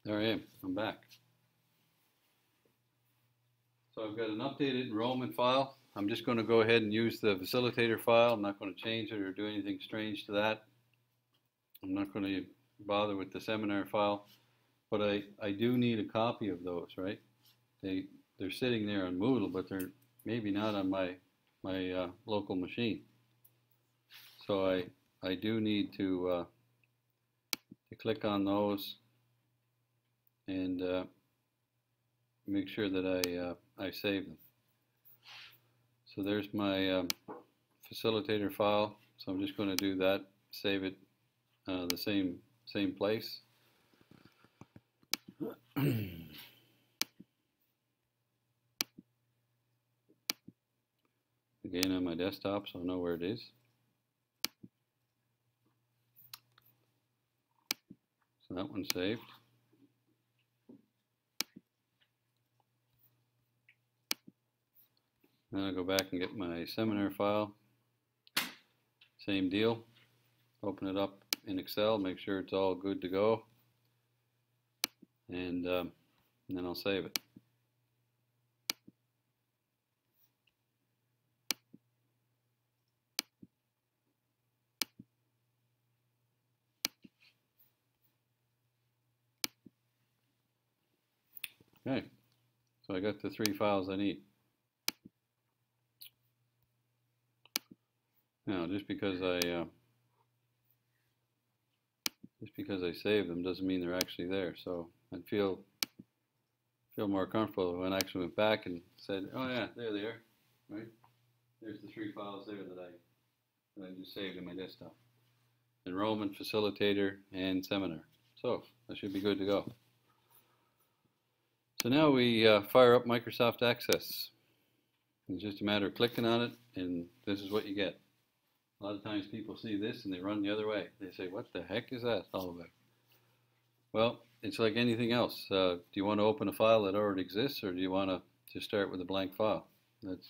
There I am. I'm back. So I've got an updated enrollment file. I'm just going to go ahead and use the facilitator file. I'm not going to change it or do anything strange to that. I'm not going to bother with the seminar file, but I do need a copy of those, right? They're sitting there on Moodle, but they're maybe not on my local machine. So I do need to click on those and make sure that I save them. So there's my facilitator file. So I'm just going to do that, save it the same place. Again on my desktop, so I know where it is. So that one's saved. Then I'll go back and get my seminar file. Same deal. Open it up in Excel, make sure it's all good to go, and then I'll save it. Okay, so I got the 3 files I need. Now, just because I saved them doesn't mean they're actually there. So I'd feel more comfortable when I actually went back and said, "Oh yeah, there they are." Right? There's the 3 files there that I just saved in my desktop: enrollment, facilitator, and seminar. So that should be good to go. So now we fire up Microsoft Access. It's just a matter of clicking on it, and this is what you get. A lot of times people see this and they run the other way. They say, "What the heck is that all about?" Well, it's like anything else. Do you want to open a file that already exists, or do you want to just start with a blank file? That's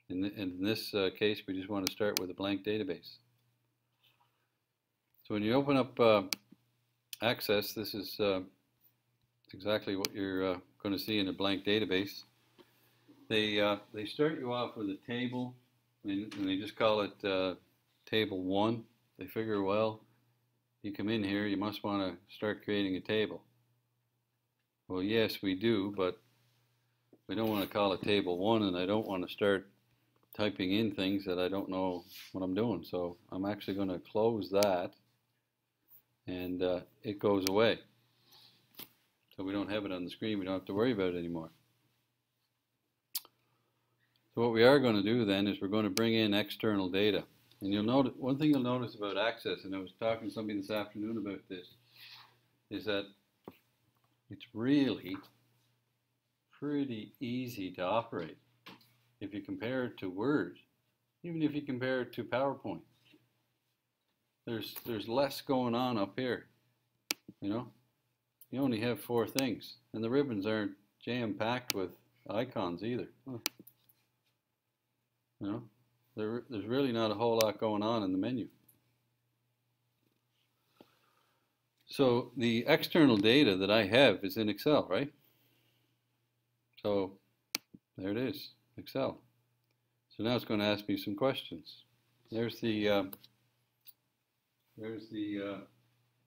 in this case, we just want to start with a blank database. So when you open up Access, this is exactly what you're going to see in a blank database. They start you off with a table, and they just call it Table 1. They figure, well, you come in here, you must want to start creating a table. Well, yes, we do, but we don't want to call it Table 1, and I don't want to start typing in things that I don't know what I'm doing. So I'm actually going to close that, and it goes away. So we don't have it on the screen. We don't have to worry about it anymore. So what we are going to do then is we're going to bring in external data. And you'll notice, one thing you'll notice about Access, and I was talking to somebody this afternoon about this, is that it's really pretty easy to operate if you compare it to Word, even if you compare it to PowerPoint. There's less going on up here, you know. You only have 4 things, and the ribbons aren't jam-packed with icons either. You know, there's really not a whole lot going on in the menu. So the external data that I have is in Excel, right? So there it is, Excel. So now it's going to ask me some questions. There's the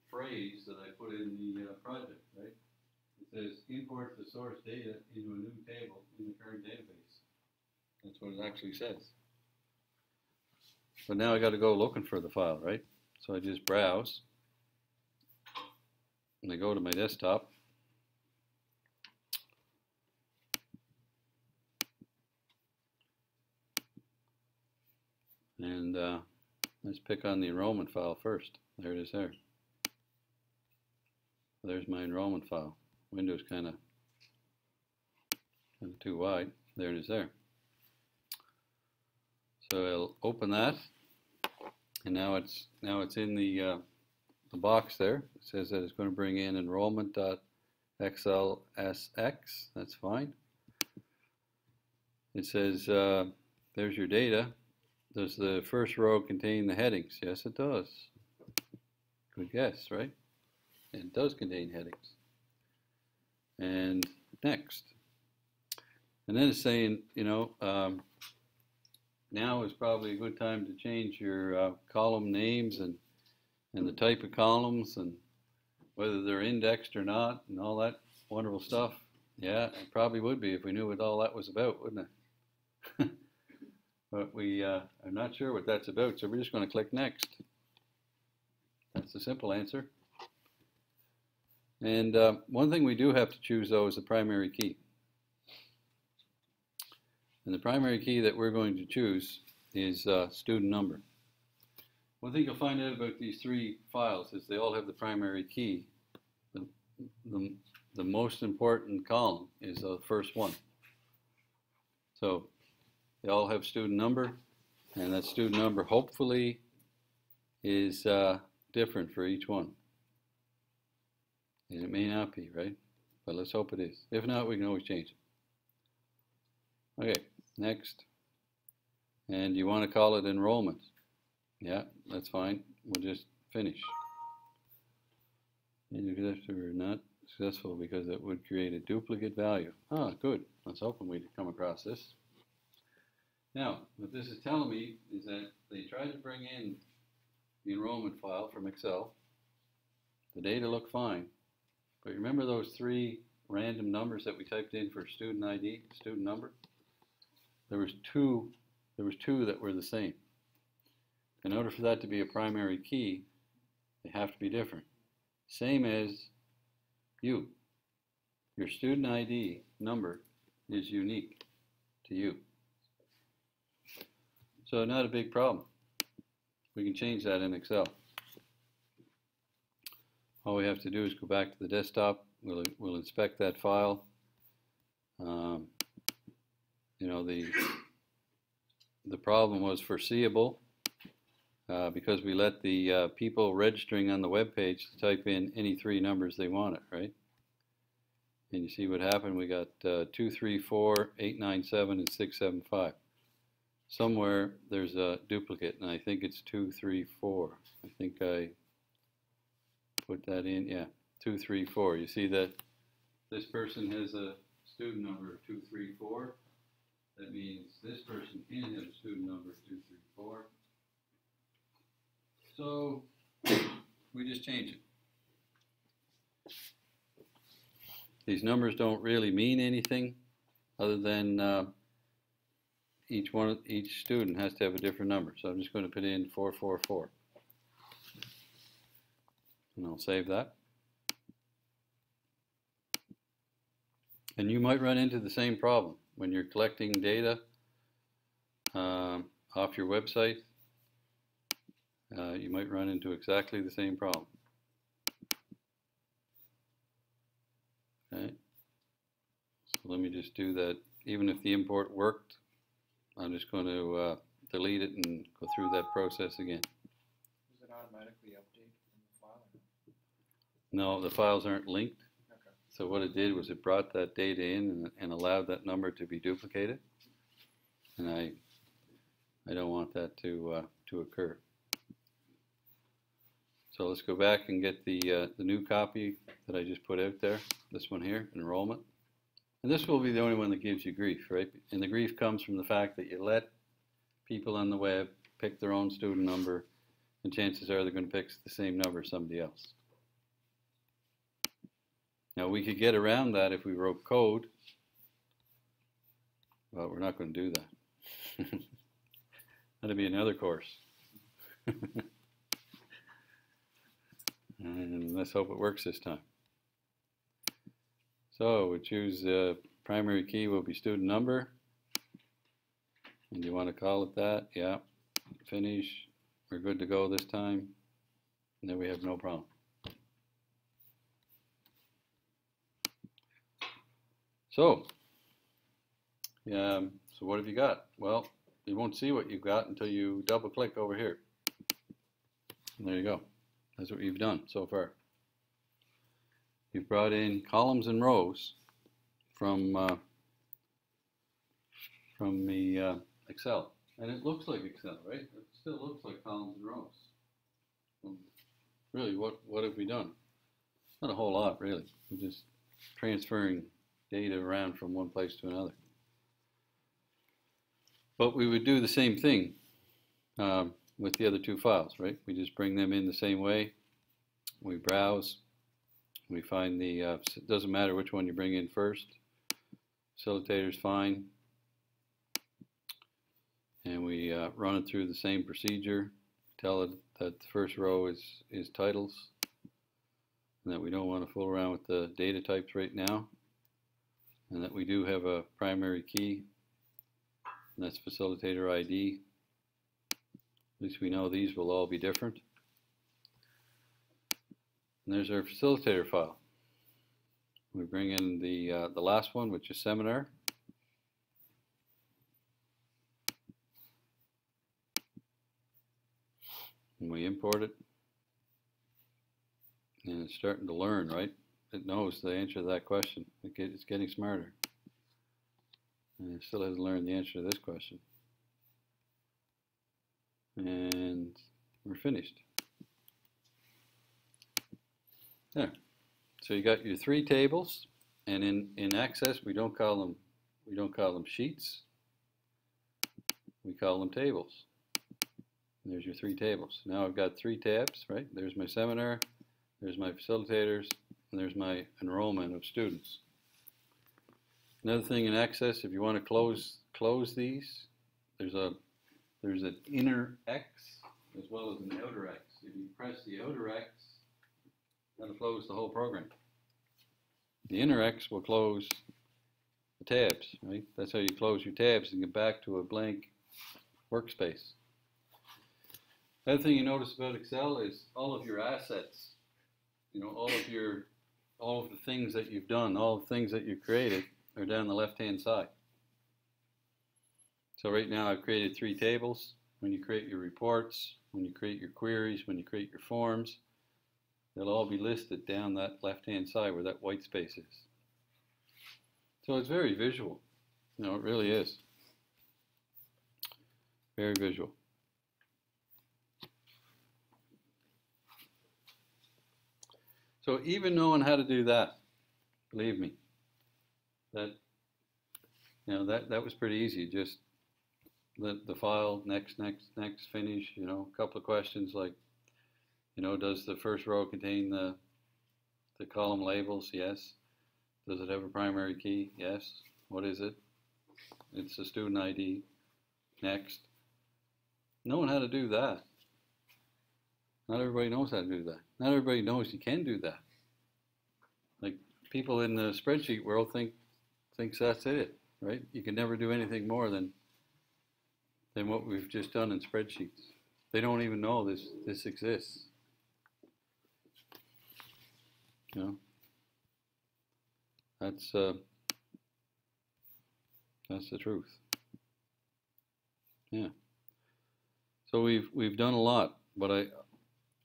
phrase that I put in the project, right? It says import the source data into a new table in the current database. That's what it actually says. But now I got to go looking for the file, right? So I just browse, and I go to my desktop. And let's pick on the enrollment file first. There it is there. There's my enrollment file. Window's kind of too wide. There it is there. So I'll open that, and now it's in the box there. It says that it's going to bring in enrollment.xlsx. That's fine. It says there's your data. Does the first row contain the headings? Yes, it does. Good guess, right? It does contain headings. and next. And then it's saying, now is probably a good time to change your column names and the type of columns and whether they're indexed or not and all that wonderful stuff. Yeah, it probably would be if we knew what all that was about, wouldn't it? But we are not sure what that's about, so we're just going to click next. That's the simple answer. And one thing we do have to choose, though, is the primary key. And the primary key that we're going to choose is student number. One thing you'll find out about these three files is they all have the primary key. The most important column is the first one. So they all have student number, and that student number hopefully is different for each one. And it may not be, right? But let's hope it is. If not, we can always change it. Okay, next. And you want to call it enrollment. Yeah, that's fine. We'll just finish. And if we're not successful because it would create a duplicate value. Ah, good. Let's hope we come across this. Now, what this is telling me is that they tried to bring in the enrollment file from Excel. The data looked fine. But remember those three random numbers that we typed in for student ID, student number? There was two that were the same. In order for that to be a primary key, they have to be different. Same as you. Your student ID number is unique to you. So not a big problem. We can change that in Excel. All we have to do is go back to the desktop. We'll inspect that file. The problem was foreseeable because we let the people registering on the web page type in any three numbers they wanted, right? And you see what happened. We got 2, 3, 4, 8, 9, 7, and 6, 7, 5. Somewhere there's a duplicate, and I think it's 2, 3, 4. I think I put that in, yeah, 2, 3, 4. You see that this person has a student number of 2, 3, 4. That means this person can have a student number of 2, 3, 4. So we just change it. These numbers don't really mean anything other than each student has to have a different number. So I'm just going to put in 444. And I'll save that. And you might run into the same problem when you're collecting data off your website. You might run into exactly the same problem. Okay. So let me just do that. Even if the import worked, I'm just going to delete it and go through that process again. Does it automatically update in the file? No, the files aren't linked. Okay. So what it did was it brought that data in and allowed that number to be duplicated. And I don't want that to occur. So let's go back and get the new copy that I just put out there. This one here, enrollment. And this will be the only one that gives you grief, right? And the grief comes from the fact that you let people on the web pick their own student number, and chances are they're going to pick the same number as somebody else. Now we could get around that if we wrote code, but we're not going to do that. That'll be another course. And let's hope it works this time. So we choose the primary key will be student number. And you want to call it that? Yeah. Finish. We're good to go this time. And then we have no problem. So what have you got? Well, you won't see what you've got until you double click over here. And there you go. That's what you've done so far. You've brought in columns and rows from the Excel, and it looks like Excel, right? It still looks like columns and rows. Really, what have we done? Not a whole lot, really. We just transferring data around from one place to another. But we would do the same thing with the other two files, right? We just bring them in the same way. We browse. We find the, it doesn't matter which one you bring in first. Facilitator's fine. And we run it through the same procedure. Tell it that the first row is titles. And that we don't want to fool around with the data types right now. And that we do have a primary key. And that's facilitator ID. At least we know these will all be different. And there's our facilitator file. We bring in the last one, which is seminar. And we import it. And it's starting to learn, right? It knows the answer to that question. It's getting smarter. And it still hasn't learned the answer to this question. And we're finished. There. So you got your three tables, and in Access we don't call them sheets. We call them tables. And there's your three tables. Now I've got three tabs, right? There's my seminar, there's my facilitators, and there's my enrollment of students. Another thing in Access, if you want to close these, there's an inner X as well as an outer X. If you press the outer X, that'll close the whole program. The inner X will close the tabs, right? That's how you close your tabs and get back to a blank workspace. The other thing you notice about Excel is all of your assets, you know, all of the things that you've done, all the things that you've created are down the left-hand side. So right now I've created three tables. When you create your reports, when you create your queries, when you create your forms, they'll all be listed down that left-hand side where that white space is. So it's very visual. You know, it really is. Very visual. So even knowing how to do that, believe me, that was pretty easy. Just the file, next, finish. You know, a couple of questions like, you know, does the first row contain the column labels? Yes. Does it have a primary key? Yes. What is it? It's a student ID. Next. Knowing how to do that. Not everybody knows how to do that. Not everybody knows you can do that. Like people in the spreadsheet world thinks that's it, right? You can never do anything more than what we've just done in spreadsheets. They don't even know this exists. You know, that's the truth. Yeah. So we've done a lot, but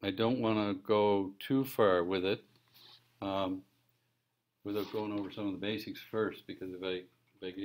I don't want to go too far with it without going over some of the basics first, because if I get in